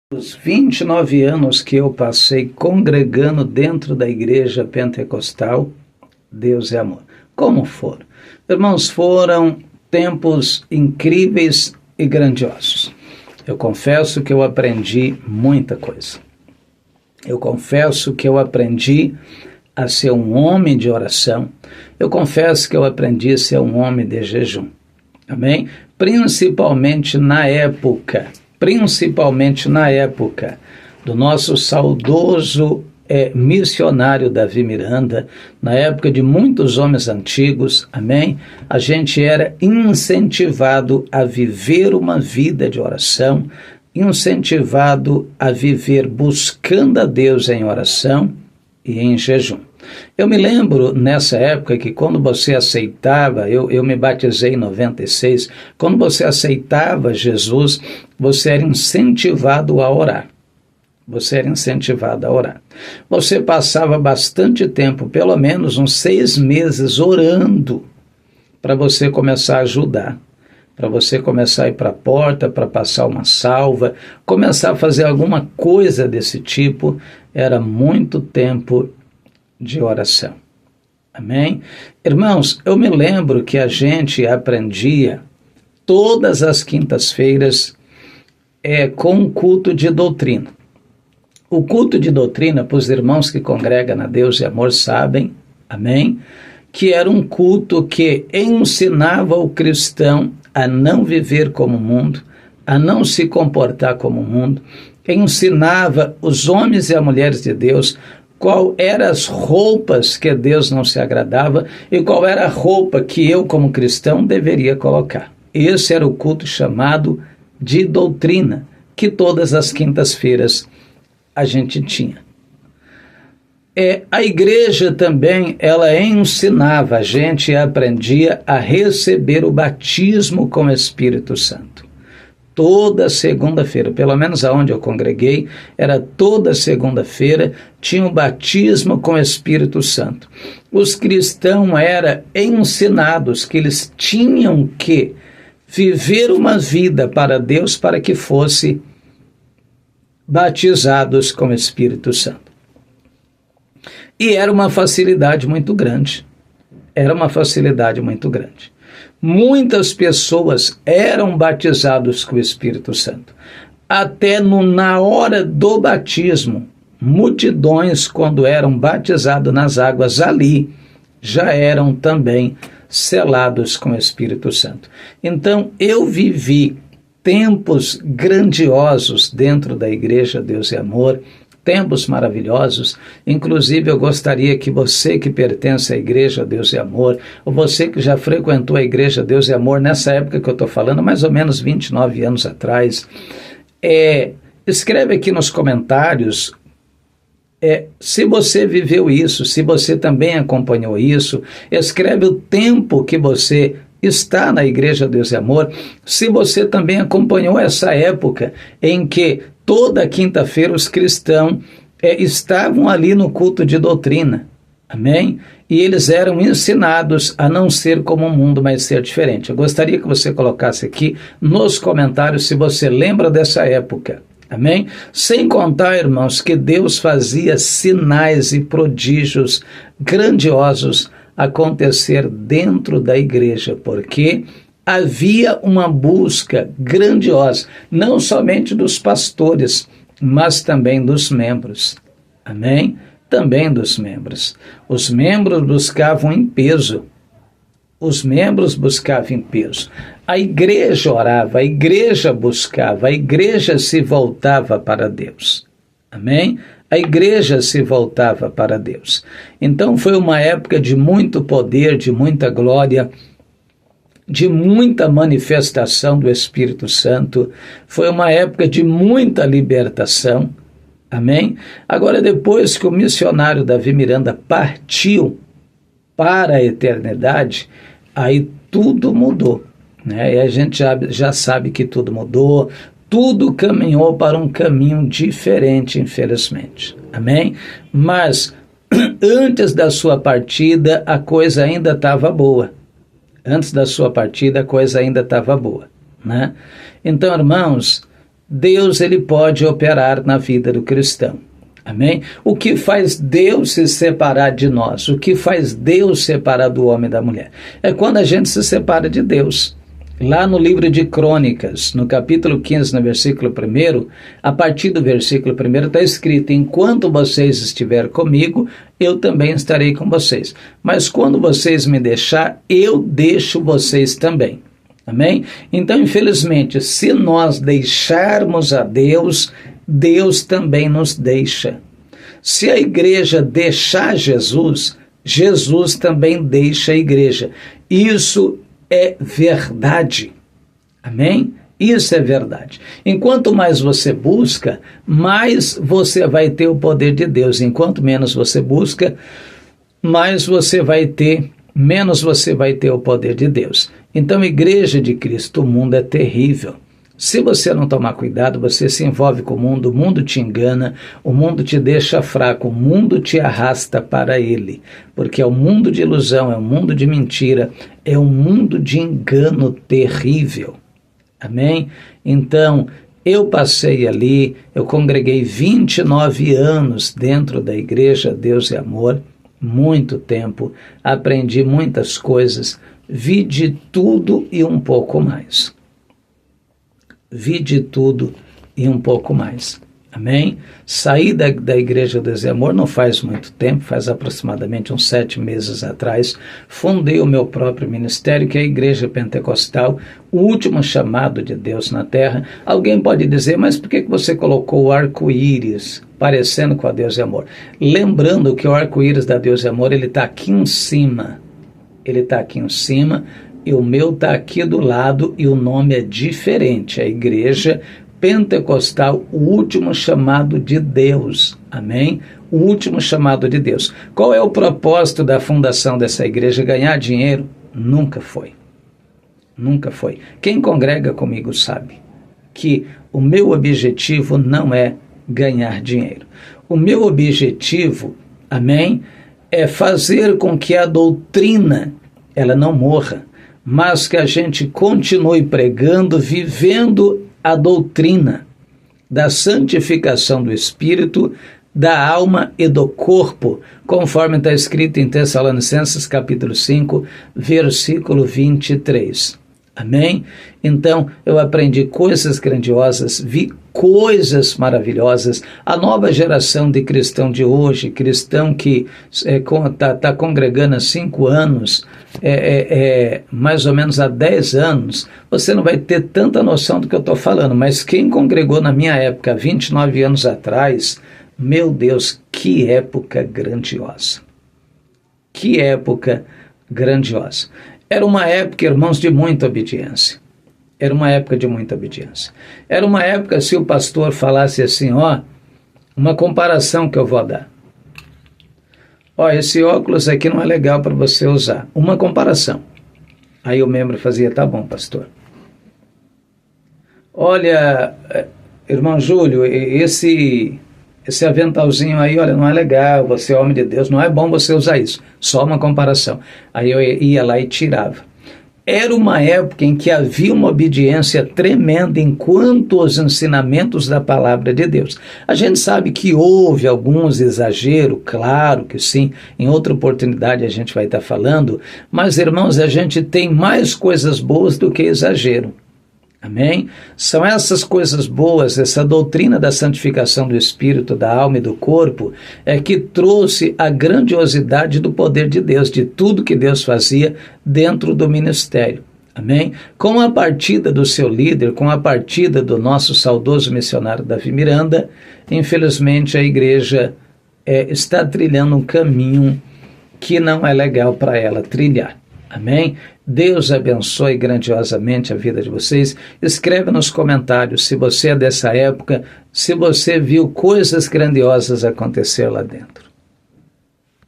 Os 29 anos que eu passei congregando dentro da igreja pentecostal, Deus é amor. Como foram? Irmãos, foram tempos incríveis e grandiosos. Eu confesso que eu aprendi muita coisa. Eu confesso que eu aprendi a ser um homem de oração. Eu confesso que eu aprendi a ser um homem de jejum. Amém? Principalmente na época do nosso saudoso missionário Davi Miranda, na época de muitos homens antigos, amém? A gente era incentivado a viver uma vida de oração, incentivado a viver buscando a Deus em oração e em jejum. Eu me lembro nessa época que quando você aceitava, eu me batizei em 96, quando você aceitava Jesus, você era incentivado a orar. Você passava bastante tempo, pelo menos uns 6 meses, orando para você começar a ajudar, para você começar a ir para a porta, para passar uma salva, começar a fazer alguma coisa desse tipo. Era muito tempo de oração. Amém? Irmãos, eu me lembro que a gente aprendia todas as quintas-feiras com um culto de doutrina. O culto de doutrina, para os irmãos que congregam na Deus e Amor sabem, amém? Que era um culto que ensinava o cristão a não viver como o mundo, a não se comportar como o mundo, ensinava os homens e as mulheres de Deus qual eram as roupas que Deus não se agradava e qual era a roupa que eu, como cristão, deveria colocar. Esse era o culto chamado de doutrina, que todas as quintas-feiras a gente tinha. A igreja também, ela ensinava a gente e aprendia a receber o batismo com o Espírito Santo. Toda segunda-feira, pelo menos aonde eu congreguei, era toda segunda-feira, tinha o batismo com o Espírito Santo. Os cristãos eram ensinados que eles tinham que viver uma vida para Deus para que fossem batizados com o Espírito Santo. E era uma facilidade muito grande. Muitas pessoas eram batizados com o Espírito Santo. Até na hora do batismo, multidões, quando eram batizados nas águas ali, já eram também selados com o Espírito Santo. Então, eu vivi tempos grandiosos dentro da Igreja Deus e Amor, tempos maravilhosos. Inclusive, eu gostaria que você que pertence à Igreja Deus e Amor, ou você que já frequentou a Igreja Deus e Amor nessa época que eu estou falando, mais ou menos 29 anos atrás, escreve aqui nos comentários se você viveu isso, se você também acompanhou isso, escreve o tempo que você está na Igreja Deus e Amor, se você também acompanhou essa época em que toda quinta-feira os cristãos estavam ali no culto de doutrina, amém? E eles eram ensinados a não ser como o mundo, mas ser diferente. Eu gostaria que você colocasse aqui nos comentários se você lembra dessa época, amém? Sem contar, irmãos, que Deus fazia sinais e prodígios grandiosos acontecer dentro da igreja, porque havia uma busca grandiosa, não somente dos pastores, mas também dos membros, amém? Também dos membros. Os membros buscavam em peso, a igreja orava, a igreja buscava, a igreja se voltava para Deus, amém? A igreja se voltava para Deus. Então foi uma época de muito poder, de muita glória, de muita manifestação do Espírito Santo. Foi uma época de muita libertação. Amém? Agora, depois que o missionário Davi Miranda partiu para a eternidade, aí tudo mudou, né? E a gente já sabe que tudo mudou. Tudo caminhou para um caminho diferente, infelizmente. Amém? Mas antes da sua partida, a coisa ainda estava boa. Né? Então, irmãos, Deus ele pode operar na vida do cristão. Amém? O que faz Deus se separar de nós? O que faz Deus separar do homem e da mulher? É quando a gente se separa de Deus. Lá no livro de Crônicas, no capítulo 15, no versículo 1, a partir do versículo 1 está escrito: enquanto vocês estiverem comigo, eu também estarei com vocês. Mas quando vocês me deixar, eu deixo vocês também. Amém? Então, infelizmente, se nós deixarmos a Deus, Deus também nos deixa. Se a igreja deixar Jesus, Jesus também deixa a igreja. Isso é verdade. Amém? Isso é verdade. Enquanto mais você busca, mais você vai ter o poder de Deus. Enquanto menos você busca, menos você vai ter o poder de Deus. Então, igreja de Cristo, o mundo é terrível. Se você não tomar cuidado, você se envolve com o mundo te engana, o mundo te deixa fraco, o mundo te arrasta para ele, porque é um mundo de ilusão, é um mundo de mentira, é um mundo de engano terrível. Amém? Então, eu passei ali, eu congreguei 29 anos dentro da igreja Deus e Amor, muito tempo, aprendi muitas coisas, vi de tudo e um pouco mais. Vi de tudo e um pouco mais. Amém? Saí da igreja Deus e Amor não faz muito tempo, faz aproximadamente uns 7 meses atrás. Fundei o meu próprio ministério, que é a Igreja Pentecostal, o último chamado de Deus na terra. Alguém pode dizer, mas por que você colocou o arco-íris parecendo com a Deus e Amor? Lembrando que o arco-íris da Deus e Amor, ele está aqui em cima. Ele está aqui em cima e o meu está aqui do lado e o nome é diferente. A Igreja Pentecostal, o último chamado de Deus. Amém? O último chamado de Deus. Qual é o propósito da fundação dessa igreja? Ganhar dinheiro? Nunca foi. Nunca foi. Quem congrega comigo sabe que o meu objetivo não é ganhar dinheiro. O meu objetivo, amém, é fazer com que a doutrina ela não morra, mas que a gente continue pregando, vivendo a doutrina da santificação do espírito, da alma e do corpo, conforme está escrito em Tessalonicenses capítulo 5, versículo 23. Amém? Então, eu aprendi coisas grandiosas, vi coisas maravilhosas. A nova geração de cristão de hoje, cristão que está congregando há 5 anos, mais ou menos há 10 anos, você não vai ter tanta noção do que eu estou falando, mas quem congregou na minha época, 29 anos atrás, meu Deus, que época grandiosa. Que época grandiosa. Era uma época, irmãos, de muita obediência. Era uma época de muita obediência. Era uma época, se o pastor falasse assim, uma comparação que eu vou dar. Esse óculos aqui não é legal para você usar. Uma comparação. Aí o membro fazia, tá bom, pastor. Olha, irmão Júlio, esse aventalzinho aí, olha, não é legal, você é homem de Deus, não é bom você usar isso. Só uma comparação. Aí eu ia lá e tirava. Era uma época em que havia uma obediência tremenda enquanto aos ensinamentos da palavra de Deus. A gente sabe que houve alguns exageros, claro que sim, em outra oportunidade a gente vai estar falando, mas irmãos, a gente tem mais coisas boas do que exagero. Amém? São essas coisas boas, essa doutrina da santificação do espírito, da alma e do corpo, que trouxe a grandiosidade do poder de Deus, de tudo que Deus fazia dentro do ministério. Amém? Com a partida do seu líder, com a partida do nosso saudoso missionário Davi Miranda, infelizmente a igreja está trilhando um caminho que não é legal para ela trilhar. Amém? Deus abençoe grandiosamente a vida de vocês. Escreve nos comentários se você é dessa época, se você viu coisas grandiosas acontecer lá dentro.